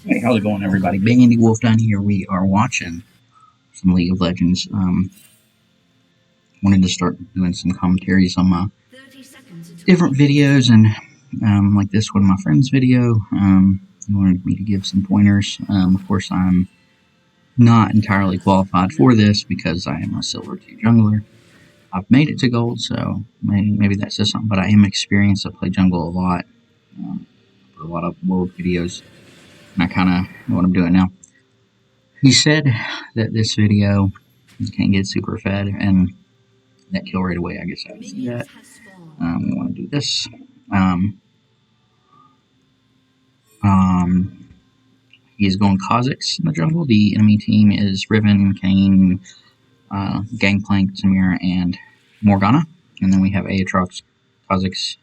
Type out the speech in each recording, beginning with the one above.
Hey, how's it going, everybody? Bandy Wolf down here. We are watching some League of Legends. Wanted to start doing some commentaries on my different videos, and like this one, my friend's video. He wanted me to give some pointers. Of course, I'm not entirely qualified for this because I am a Silver 2 jungler. I've made it to Gold, so maybe that says something, but I am experienced. I play jungle a lot. For a lot of world videos. And I kind of know what I'm doing now. He said that this video can't get super fed, and that kill right away, I guess I would see that. We want to do this. He is going Kha'zix in the jungle. The enemy team is Riven, Kane, Gangplank, Samira, and Morgana. And then we have Aatrox, Kha'zix,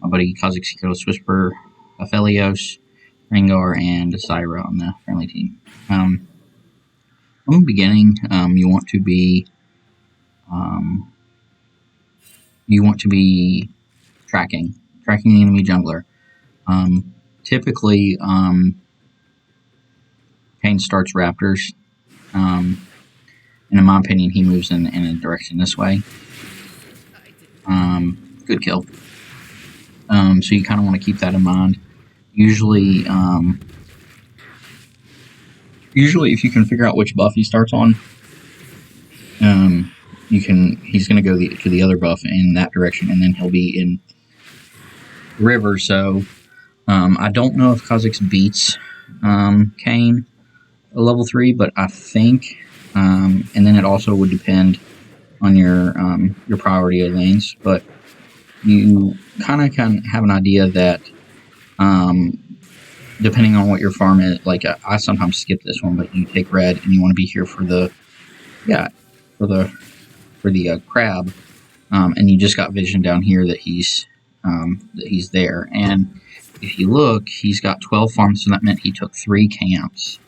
my buddy Kha'zix, xCarelessWhisper, Aphelios, Rengar, and Syra on the friendly team. From the beginning, you want to be tracking the enemy jungler. Typically, Kane starts Raptors, and in my opinion, he moves in a direction this way. Good kill. So you kind of want to keep that in mind. Usually, if you can figure out which buff he starts on, he's going to go to the other buff in that direction, and then he'll be in river. So I don't know if Kha'Zix beats Kane a level 3, but I think, and then it also would depend on your priority of lanes, but you kind of can have an idea that depending on what your farm is, like I sometimes skip this one, but you take red and you want to be here for the crab, and you just got vision down here that he's there. And if you look, he's got 12 farms, so that meant he took 3 camps.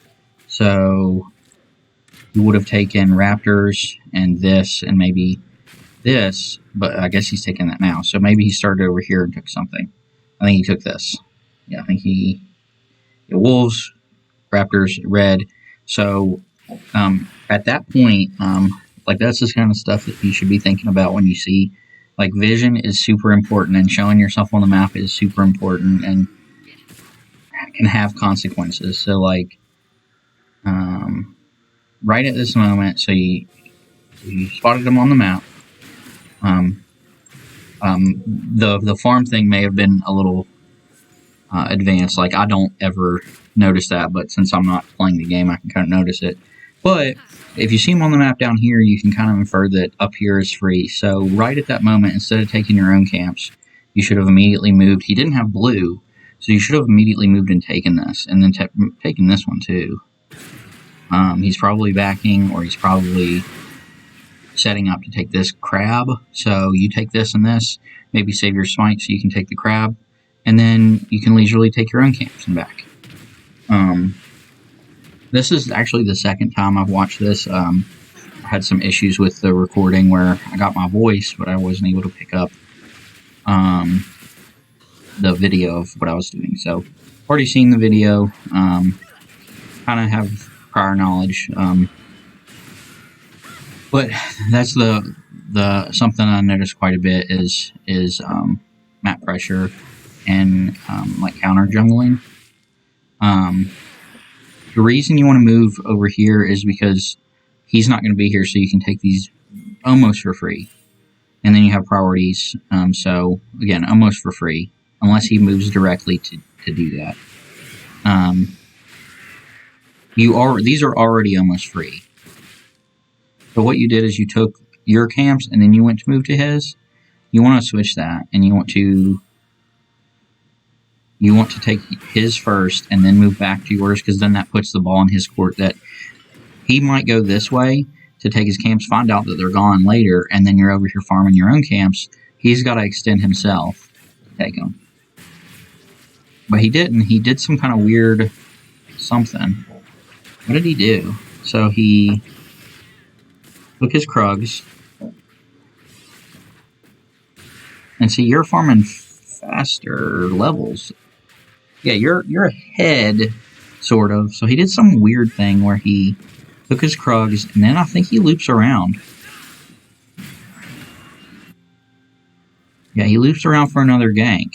So he would have taken Raptors and this and maybe this, but I guess he's taking that now. So maybe he started over here and took something. I think he took this. Yeah, I think Wolves, Raptors, red. So at that point, like that's the kind of stuff that you should be thinking about when you see, like, vision is super important, and showing yourself on the map is super important and can have consequences. So like right at this moment, so you spotted him on the map. The farm thing may have been a little advanced. Like, I don't ever notice that, but since I'm not playing the game, I can kind of notice it. But if you see him on the map down here, you can kind of infer that up here is free. So right at that moment, instead of taking your own camps, you should have immediately moved. He didn't have blue, so you should have immediately moved and taken this, and then taken this one too. He's probably backing, or he's probably setting up to take this crab. So you take this and this, maybe save your smite so you can take the crab, and then you can leisurely take your own camps and back. This is actually the second time I've watched this. I had some issues with the recording where I got my voice, but I wasn't able to pick up the video of what I was doing. So, already seen the video, kind of have prior knowledge, but that's the something I noticed quite a bit is map pressure and like counter jungling. The reason you want to move over here is because he's not going to be here, so you can take these almost for free. And then you have priorities, so again, almost for free, unless he moves directly to do that. These are already almost free. So what you did is you took your camps and then you went to move to his. You want to switch that, and you want to take his first and then move back to yours, because then that puts the ball in his court that he might go this way to take his camps, find out that they're gone later, and then you're over here farming your own camps. He's got to extend himself to take them. But he didn't. He did some kind of weird something. What did he do? So he took his Krugs. And see, you're farming faster levels. Yeah, you're ahead, sort of. So he did some weird thing where he took his Krugs, and then I think he loops around. Yeah, he loops around for another gank.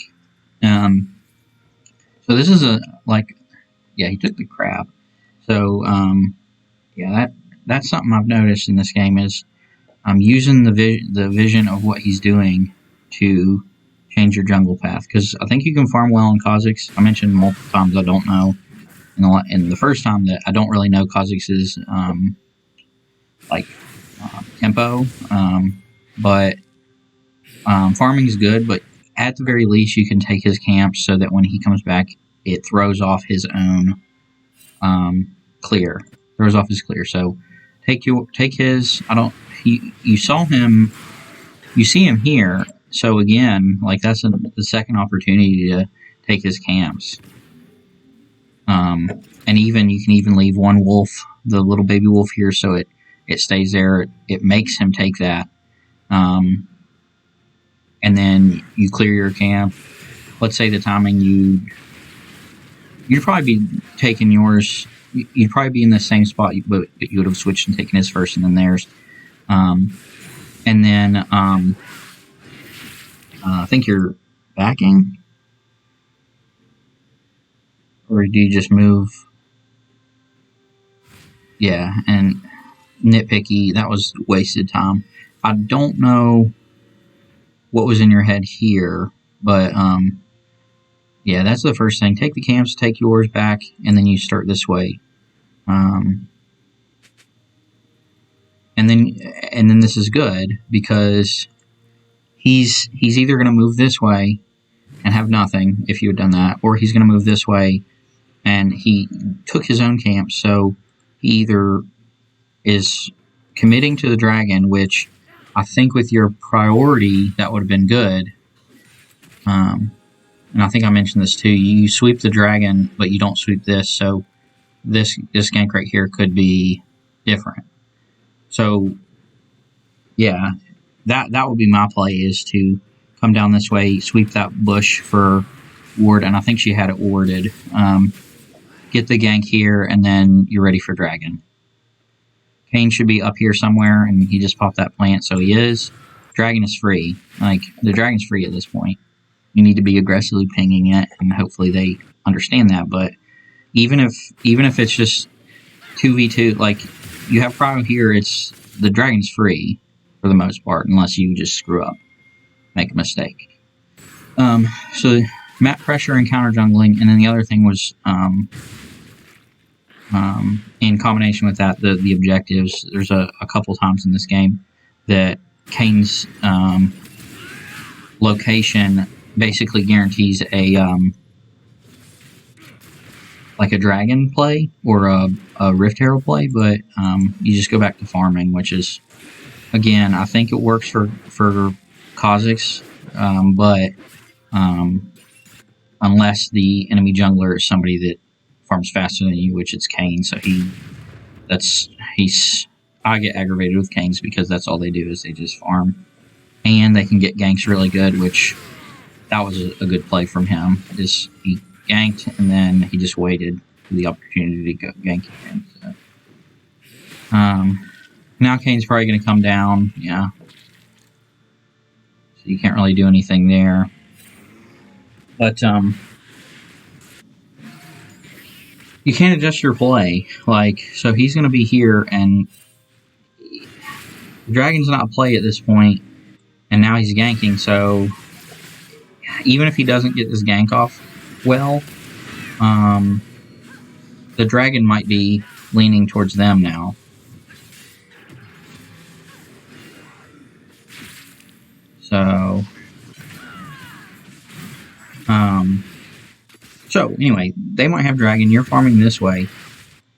So this is yeah, he took the crab. So, yeah, that's something I've noticed in this game is I'm using the vision of what he's doing to change your jungle path. Because I think you can farm well in Kha'zix. I mentioned multiple times I don't know. And the first time that I don't really know Kha'zix's tempo, but farming is good. But at the very least, you can take his camps so that when he comes back, it throws off his own clear. Throws off his clear. So take his. I don't. You saw him. You see him here. So again, like that's the second opportunity to take his camps. And even you can even leave one wolf, the little baby wolf here, so it stays there. It makes him take that. And then you clear your camp. Let's say the timing you'd probably be taking yours. You'd probably be in the same spot, but you would have switched and taken his first and then theirs. And then I think you're backing, or do you just move? Yeah, and nitpicky. That was wasted time. I don't know what was in your head here, but yeah, that's the first thing. Take the camps, take yours back, and then you start this way. And then this is good because he's either going to move this way and have nothing if you had done that, or he's going to move this way and he took his own camp, so he either is committing to the dragon, which I think with your priority that would have been good. And I think I mentioned this too. You sweep the dragon, but you don't sweep this, so this gank right here could be different. So yeah, that would be my play, is to come down this way, sweep that bush for ward, and I think she had it warded. Get the gank here, and then you're ready for dragon. Kane should be up here somewhere, and he just popped that plant, so he is. Dragon is free. Like, the dragon's free at this point. You need to be aggressively pinging it, and hopefully they understand that. But even if it's just 2v2, like, you have problem here, the dragon's free for the most part, unless you just screw up, make a mistake. So map pressure and counter jungling, and then the other thing was in combination with that, the objectives. There's a couple times in this game that Kane's location basically guarantees like a dragon play or a Rift Herald play, but you just go back to farming, which is, again, I think it works for Kha'zix, but unless the enemy jungler is somebody that farms faster than you, which it's Kane, so I get aggravated with Kanes because that's all they do is they just farm, and they can get ganks really good, which that was a good play from him. Is he ganked and then he just waited for the opportunity to go gank again. So, now Kane's probably going to come down, yeah. So you can't really do anything there, but you can't adjust your play. Like, so he's going to be here, and the dragon's not a play at this point, and now he's ganking, so even if he doesn't get this gank off well, the dragon might be leaning towards them now. So, so anyway, they might have dragon. You're farming this way.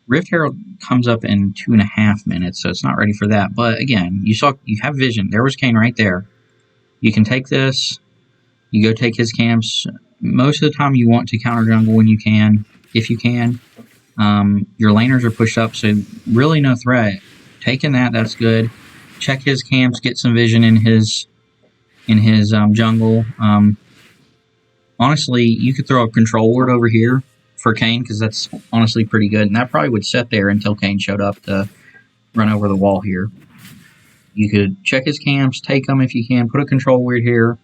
Rift Herald comes up in 2.5 minutes, so it's not ready for that. But again, you have vision. There was Kane right there. You can take this. You go take his camps. Most of the time, you want to counter jungle when you can, if you can. Your laners are pushed up, so really no threat. Taking that's good. Check his camps. Get some vision in his jungle. honestly, you could throw a control ward over here for Kane, because that's honestly pretty good, and that probably would sit there until Kane showed up to run over the wall here. You could check his camps, take them if you can, put a control ward here,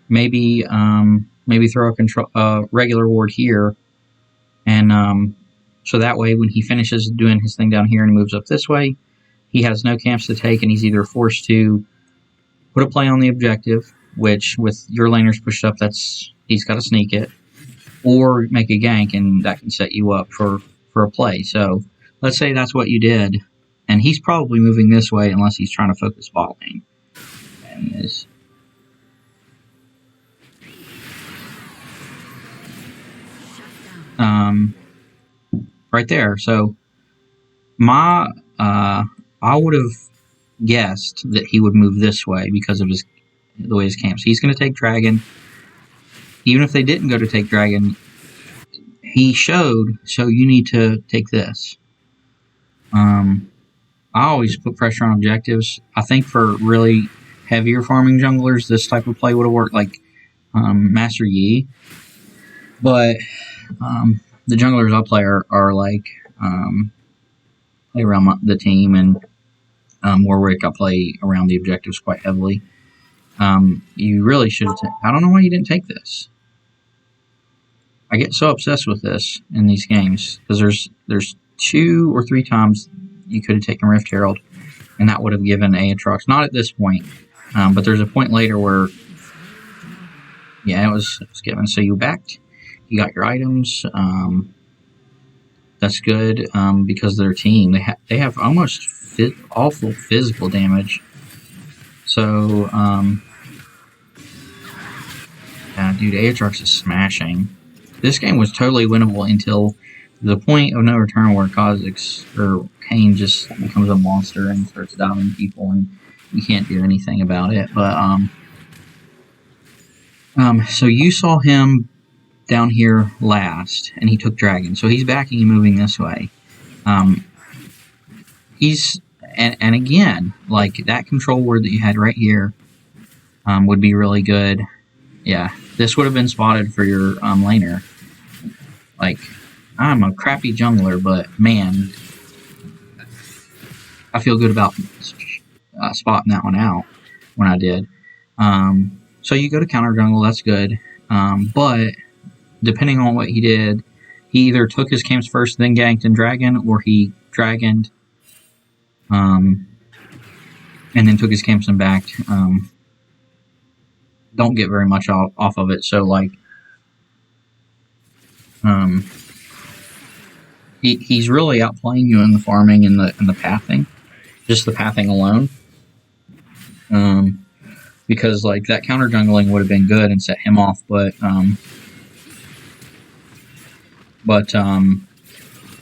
maybe throw a regular ward here, and so that way when he finishes doing his thing down here and moves up this way, he has no camps to take, and he's either forced to put a play on the objective, which with your laners pushed up, he's got to sneak it, or make a gank, and that can set you up for a play. So let's say that's what you did, and he's probably moving this way unless he's trying to focus bot lane. And he is. Right there. So I would have guessed that he would move this way because of the way his camps. He's going to take dragon. Even if they didn't go to take dragon, he showed, so you need to take this. I always put pressure on objectives. I think for really heavier farming junglers, this type of play would have worked, like Master Yi. But the junglers I play are like play around the team, and Warwick I play around the objectives quite heavily. You really should have. I don't know why you didn't take this. I get so obsessed with this in these games because there's 2 or 3 times you could have taken Rift Herald, and that would have given Aatrox. Not at this point, but there's a point later where, yeah, it was given. So you backed. You got your items. That's good because their team they have almost awful physical damage. So yeah, dude, Aatrox is smashing. This game was totally winnable until the point of no return where Kha'zix or Kane just becomes a monster and starts downing people, and you can't do anything about it. But so you saw him down here last, and he took dragon, so he's backing and moving this way. He's and again, like that control word that you had right here would be really good. Yeah, this would have been spotted for your laner. Like, I'm a crappy jungler, but man, I feel good about spotting that one out when I did. So you go to counter jungle, that's good. But depending on what he did, he either took his camps first, then ganked and dragon, or he dragoned, and then took his camps and backed. Don't get very much off of it. So like, he's really outplaying you in the farming and the pathing, just the pathing alone. Because like that counter jungling would have been good and set him off, but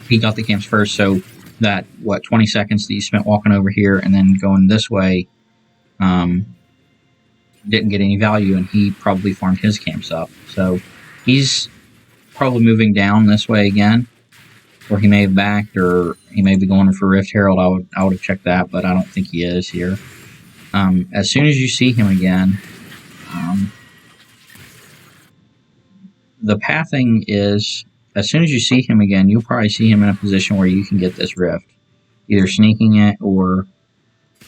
he got the camps first, so that 20 seconds that you spent walking over here and then going this way didn't get any value, and he probably farmed his camps up. So he's probably moving down this way again, or he may have backed, or he may be going for Rift Herald. I would have checked that, but I don't think he is here. As soon as you see him again, the pathing is, as soon as you see him again, you'll probably see him in a position where you can get this rift. Either sneaking it, or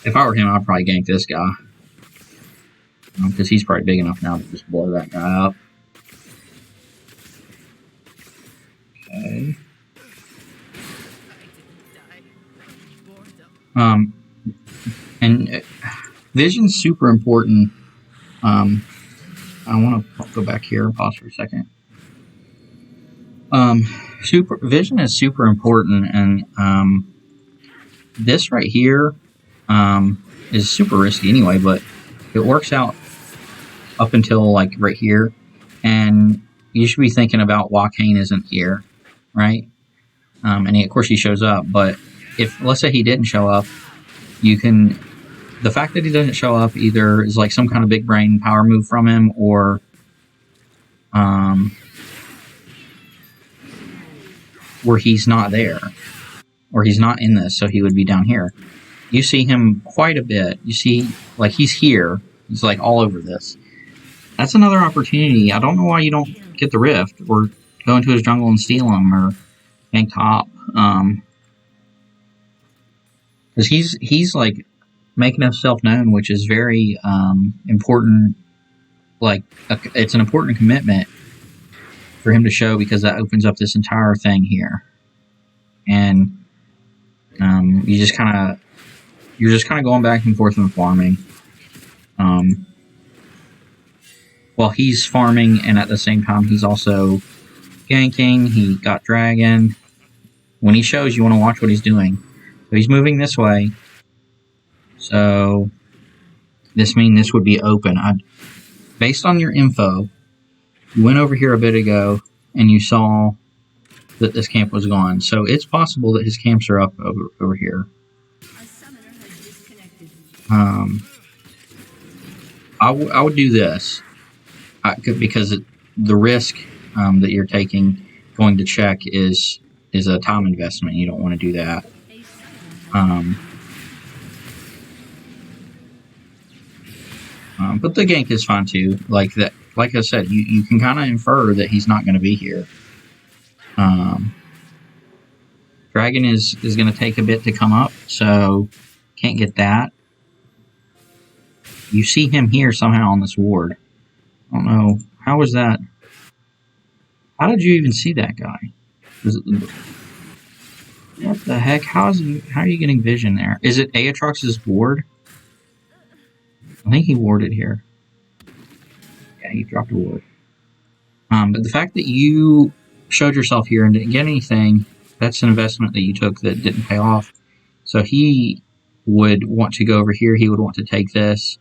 if I were him, I'd probably gank this guy. Because he's probably big enough now to just blow that guy up. Okay. And vision's super important. I want to go back here and pause for a second. Vision is super important, and this right here is super risky anyway, but it works out up until like right here, and you should be thinking about why Kane isn't here, right? And of course he shows up, but if, let's say he didn't show up, you can, the fact that he doesn't show up either is like some kind of big brain power move from him, or where he's not there, or he's not in this, so he would be down here. You see him quite a bit. You see, like, he's here. He's like all over this. That's another opportunity. I don't know why you don't get the rift, or go into his jungle and steal him, or gank top. Because he's like making himself known, which is very important. Like it's an important commitment for him to show, because that opens up this entire thing here, and you're just kind of going back and forth and farming. While he's farming, and at the same time he's also ganking. He got dragon. When he shows, you want to watch what he's doing. So he's moving this way. So this means this would be open. Based on your info, you went over here a bit ago and you saw that this camp was gone. So it's possible that his camps are up over here. I would do this. Because the risk that you're taking going to check is a time investment. You don't want to do that. But the gank is fine too. Like I said, you can kind of infer that he's not going to be here. Dragon is going to take a bit to come up, so can't get that. You see him here somehow on this ward. I don't know. How was that? How did you even see that guy? What the heck? How are you getting vision there? Is it Aatrox's ward? I think he warded here. Yeah, he dropped a ward. But the fact that you showed yourself here and didn't get anything, that's an investment that you took that didn't pay off. So he would want to go over here. He would want to take this.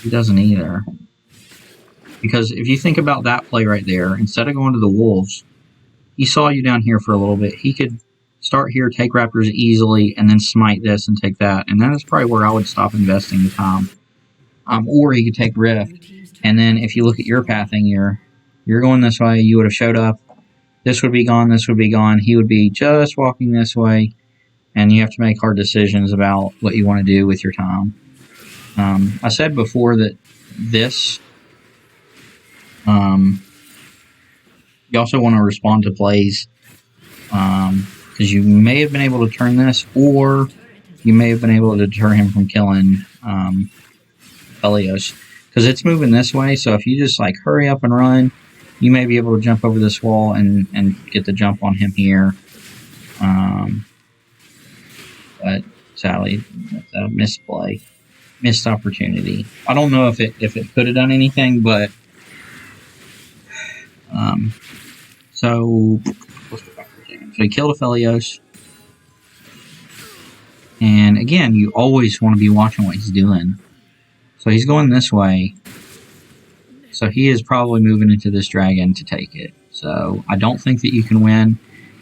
He doesn't either. Because if you think about that play right there, instead of going to the wolves, he saw you down here for a little bit. He could start here, take raptors easily, and then smite this and take that. And that is probably where I would stop investing the time. Or he could take rift. And then if you look at your pathing, you're going this way, you would have showed up. This would be gone, this would be gone. He would be just walking this way. And you have to make hard decisions about what you want to do with your time. I said before that this, you also want to respond to plays, because you may have been able to turn this, or you may have been able to deter him from killing Helios, because it's moving this way. So if you just like hurry up and run, you may be able to jump over this wall and get the jump on him here. But sadly, that's a misplay. Missed opportunity. I don't know if it could have done anything, but so he killed Aphelios, and again, you always want to be watching what he's doing. So he's going this way, so he is probably moving into this dragon to take it. So I don't think that you can win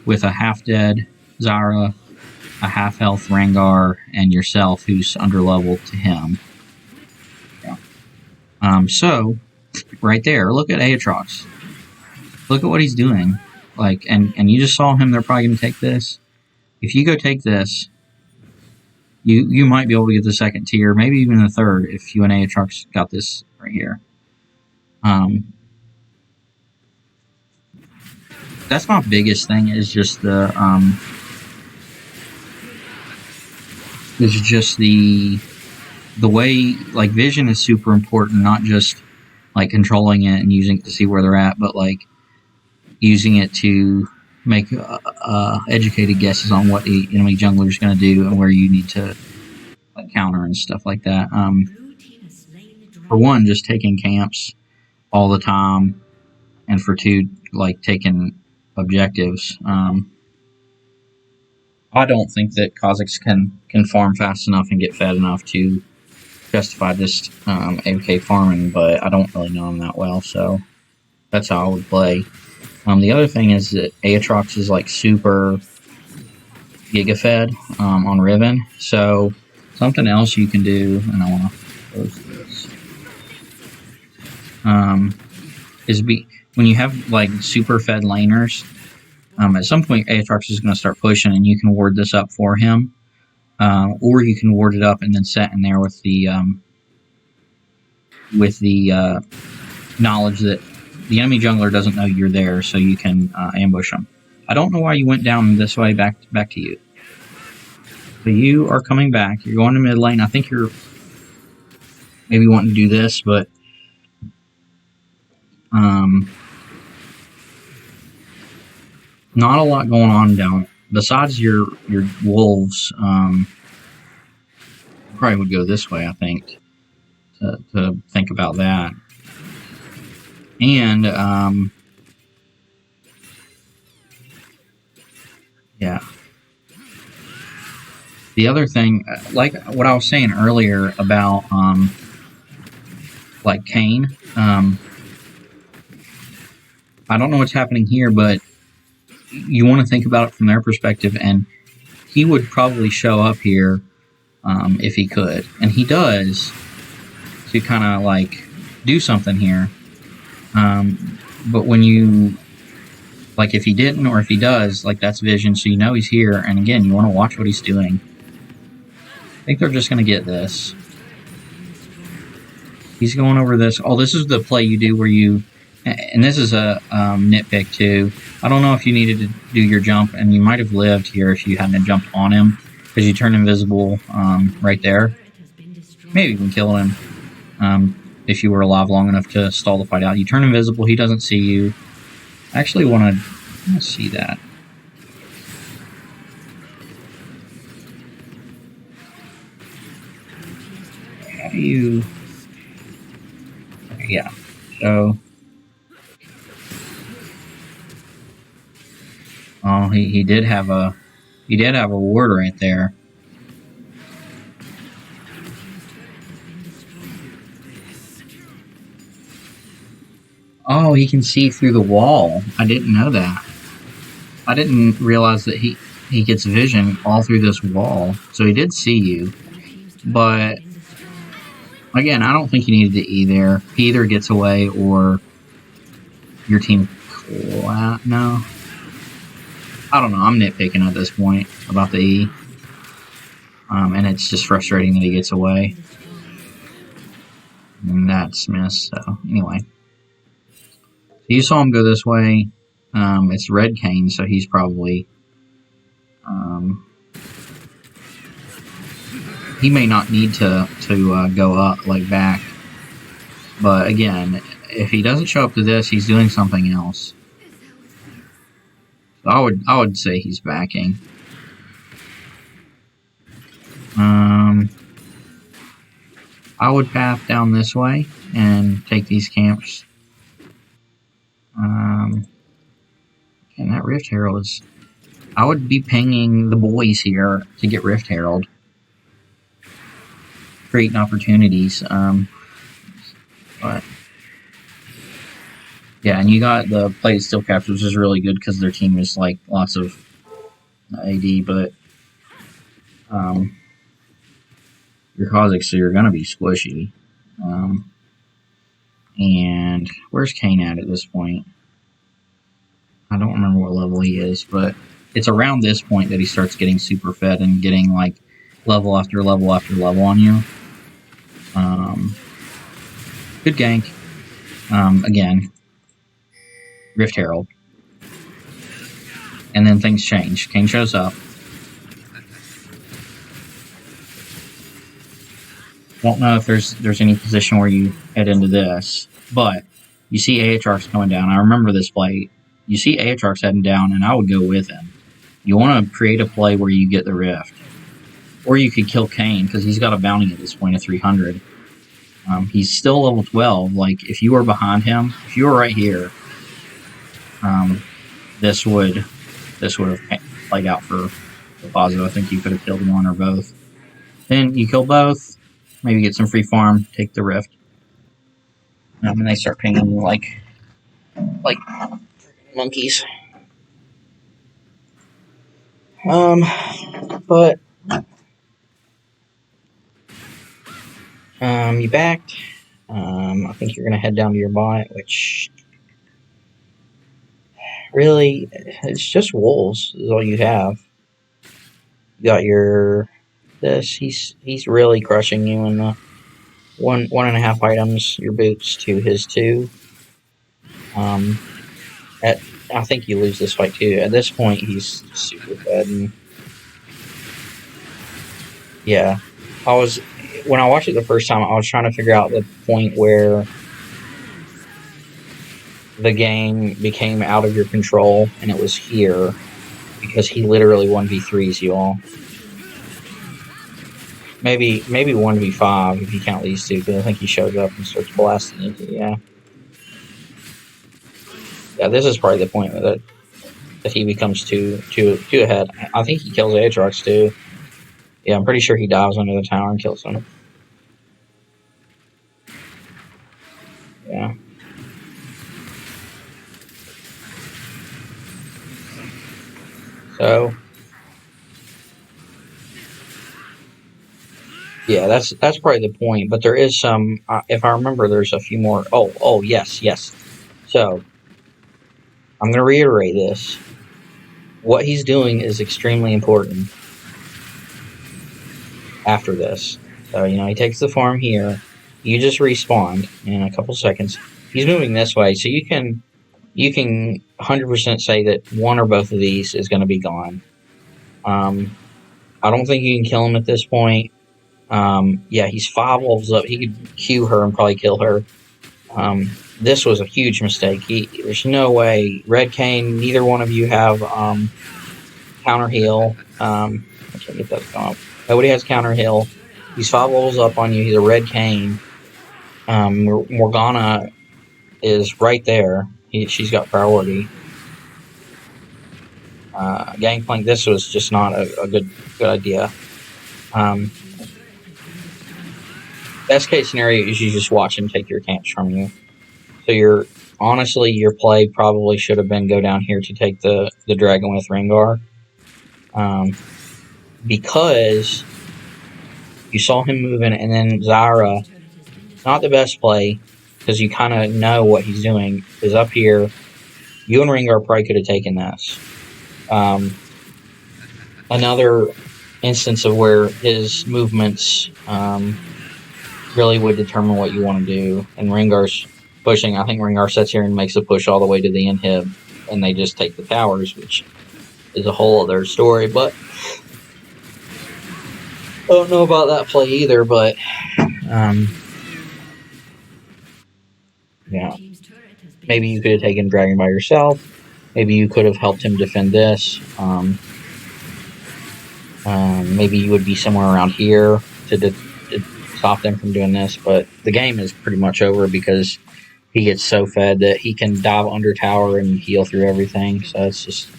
with a half-dead Zara, a half-health Rengar, and yourself, who's under-leveled to him. Yeah. So, right there, look at Aatrox. Look at what he's doing. Like, and you just saw him, they're probably going to take this. If you go take this, you might be able to get the second tier, maybe even the third, if you and Aatrox got this right here. That's my biggest thing, is just the way, like, vision is super important, not just like controlling it and using it to see where they're at, but like using it to make educated guesses on what the enemy jungler is going to do and where you need to like counter and stuff like that. For one, just taking camps all the time, and for two, like taking objectives. I don't think that Kha'zix can farm fast enough and get fed enough to justify this AFK farming, but I don't really know him that well, so that's how I would play. The other thing is that Aatrox is like super giga-fed on Riven, so something else you can do, and I want to close this, is when you have like super fed laners, at some point Aatrox is going to start pushing, and you can ward this up for him, or you can ward it up and then set in there with the with the knowledge that the enemy jungler doesn't know you're there, so you can ambush them. I don't know why you went down this way. Back to you. So you are coming back. You're going to mid lane. I think you're maybe wanting to do this, but not a lot going on down. Besides your wolves, probably would go this way. I think to think about that. And yeah. The other thing, like what I was saying earlier about like Kayn, I don't know what's happening here, but you want to think about it from their perspective, and he would probably show up here if he could, and he does, to kind of like do something here. But when you, like, if he didn't or if he does, like, that's vision, so you know he's here, and again, you want to watch what he's doing. I think they're just going to get this. He's going over this. Oh, this is the play you do where you, and this is a nitpick too. I don't know if you needed to do your jump, and you might have lived here if you hadn't jumped on him, because you turn invisible right there. Maybe you can kill him if you were alive long enough to stall the fight out. You turn invisible, he doesn't see you. I actually want to see that. How do you... Yeah, so... Oh, he did have a ward right there. Oh, he can see through the wall. I didn't know that. I didn't realize that he gets vision all through this wall. So he did see you. But, again, I don't think you needed to E there. He either gets away or your team... No. I don't know. I'm nitpicking at this point about the E. And it's just frustrating that he gets away. And that's missed. So, anyway. So you saw him go this way. It's red Kayn, so he's probably... he may not need to go up, like back. But again, if he doesn't show up to this, he's doing something else. So I would say he's backing. I would path down this way and take these camps. And that Rift Herald is... I would be pinging the boys here to get Rift Herald. Creating opportunities. But... yeah, and you got the play still capture, which is really good because their team is like lots of AD, but your Kha'zix, so you're going to be squishy. And where's Kayn at this point? I don't remember what level he is, but it's around this point that he starts getting super fed and getting like level after level after level on you. Good gank. Again, Rift Herald. And then things change. Kayn shows up. Don't know if there's any position where you head into this, but you see AHRX coming down. I remember this play. You see AHRX heading down, and I would go with him. You want to create a play where you get the Rift. Or you could kill Kayn, because he's got a bounty at this point of 300. He's still level 12. Like, if you were behind him, if you were right here, this would have played out for the positive. I think you could have killed one or both. Then you kill both. Maybe get some free farm, take the Rift. And they start pinging you like monkeys. But you backed. I think you're gonna head down to your bot, which really it's just wolves is all you have. You got your this. He's really crushing you in the one and a half items, your boots to his 2. I think you lose this fight too. At this point, he's super fed, and yeah, when I watched it the first time, I was trying to figure out the point where the game became out of your control, and it was here because he literally 1v3s you all. Maybe 1v5 if you count these two, because I think he shows up and starts blasting you. Yeah. Yeah, this is probably the point that he becomes two ahead. I think he kills Aatrox too. Yeah, I'm pretty sure he dives under the tower and kills him. Yeah. So yeah, that's probably the point. But there is some. If I remember, there's a few more. Oh, yes. So I'm going to reiterate this. What he's doing is extremely important after this. So, he takes the farm here. You just respawn in a couple seconds. He's moving this way, so you can 100% say that one or both of these is going to be gone. I don't think you can kill him at this point. Yeah, he's 5 wolves up. He could Q her and probably kill her. This was a huge mistake. There's no way. Red Cane, neither one of you have counter heal. I can't get that going. Nobody has counter heal. He's 5 levels up on you. He's a Red Cane. Morgana is right there. She's got priority. Gangplank, this was just not a good idea. Best case scenario is you just watch him take your camps from you. So honestly, your play probably should have been go down here to take the dragon with Rengar. Because you saw him moving, and then Zyra, not the best play, because you kind of know what he's doing, is up here. You and Rengar probably could have taken this. Another instance of where his movements really would determine what you want to do. And Rengar's pushing. I think Rengar sits here and makes a push all the way to the inhib, and they just take the towers, which is a whole other story. But I don't know about that play either. But yeah, maybe you could have taken Dragon by yourself. Maybe you could have helped him defend this. Maybe you would be somewhere around here to stop them from doing this. But the game is pretty much over because he gets so fed that he can dive under tower and heal through everything. So it's just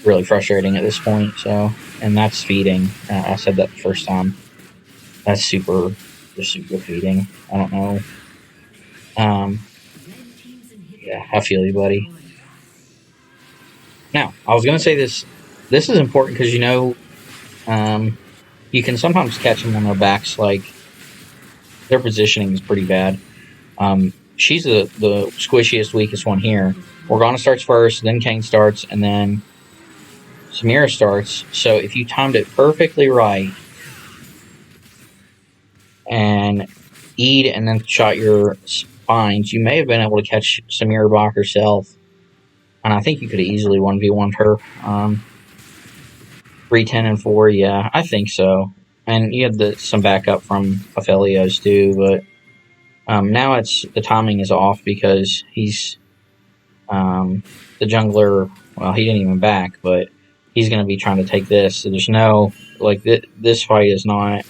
really frustrating at this point. So, and that's feeding. I said that the first time. That's super feeding. I don't know. Yeah, I feel you, buddy. Now, I was going to say this. This is important because, you can sometimes catch them on their backs. Like, their positioning is pretty bad. She's the squishiest, weakest one here. Morgana starts first, then Kane starts, and then Samira starts. So if you timed it perfectly right and E'd and then shot your spines, you may have been able to catch Samira Bach herself. And I think you could have easily 1v1'd her. 3, 10, and 4, yeah, I think so. And you had some backup from Aphelios too, but now the timing is off because he's the jungler. Well, he didn't even back, but he's going to be trying to take this. So there's no this fight is not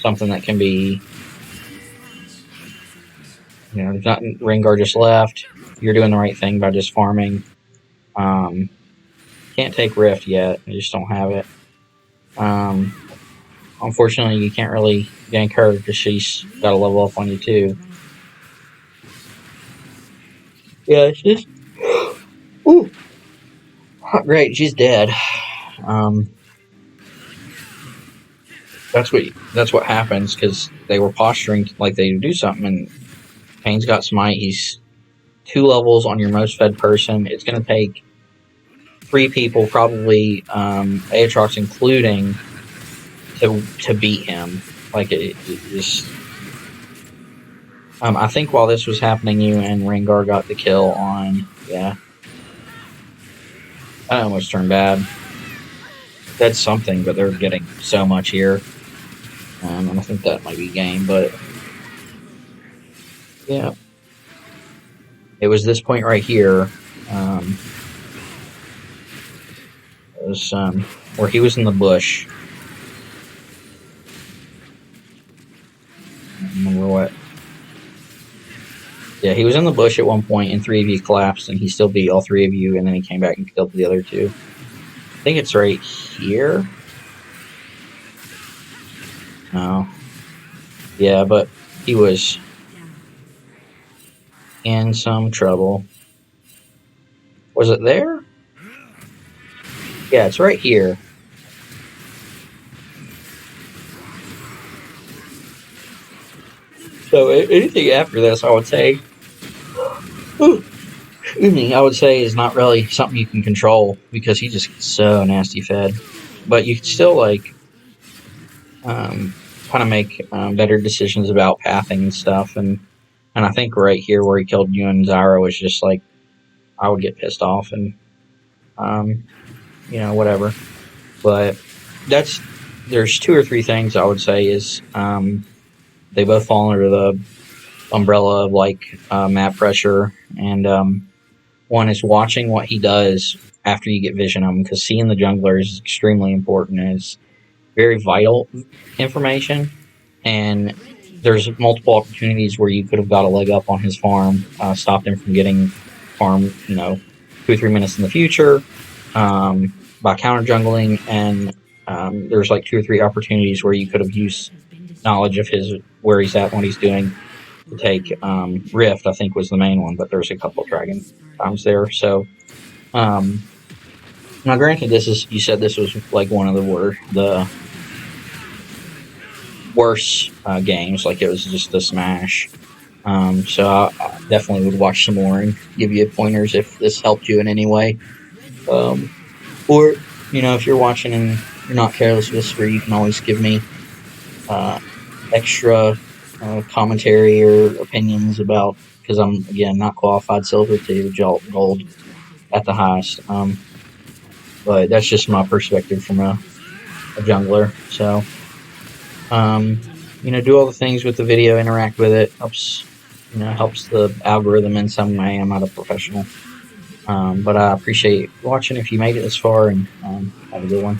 something that can be. There's not. Rengar just left. You're doing the right thing by just farming. Can't take Rift yet. I just don't have it. Unfortunately, you can't really gank her because she's got to level up on you too. Yeah, it's just... Ooh! Great, she's dead. That's what happens because they were posturing like they would do something, and Kane's got smite. He's 2 levels on your most fed person. It's going to take 3 people, probably Aatrox including, to beat him. Like it just. I think while this was happening, you and Rengar got the kill on. Yeah, I almost turned bad. That's something, but they're getting so much here. And I think that might be game, but yeah. It was this point right here. It was where he was in the bush. I don't remember what. Yeah, he was in the bush at one point, and 3 of you collapsed, and he still beat all 3 of you, and then he came back and killed the other 2. I think it's right here. No. Yeah, but he was in some trouble. Was it there? Yeah, it's right here. So anything after this, I would say, excuse me, I would say is not really something you can control because he just gets so nasty fed. But you can still like kind of make better decisions about pathing and stuff. And I think right here where he killed you and Zyra was just like I would get pissed off and whatever. But there's 2 or 3 things I would say is they both fall under the umbrella of like map pressure, and one is watching what he does after you get vision on him, because seeing the jungler is extremely important and it's very vital information. And there's multiple opportunities where you could have got a leg up on his farm, stopped him from getting farm 2 or 3 minutes in the future by counter jungling, and there's like 2 or 3 opportunities where you could have used knowledge of his where he's at, what he's doing to take Rift. I think was the main one, but there's a couple of Dragon times there. So now granted, you said this was like one of the worst games, like it was just a smash. So I definitely would watch some more and give you pointers if this helped you in any way. Or if you're watching and you're not Careless Whisper, you can always give me extra commentary or opinions about, because I'm again not qualified silver to gold at the highest. But that's just my perspective from a jungler. So do all the things with the video, interact with it, helps the algorithm in some way. I'm not a professional, but I appreciate watching if you made it this far, and have a good one.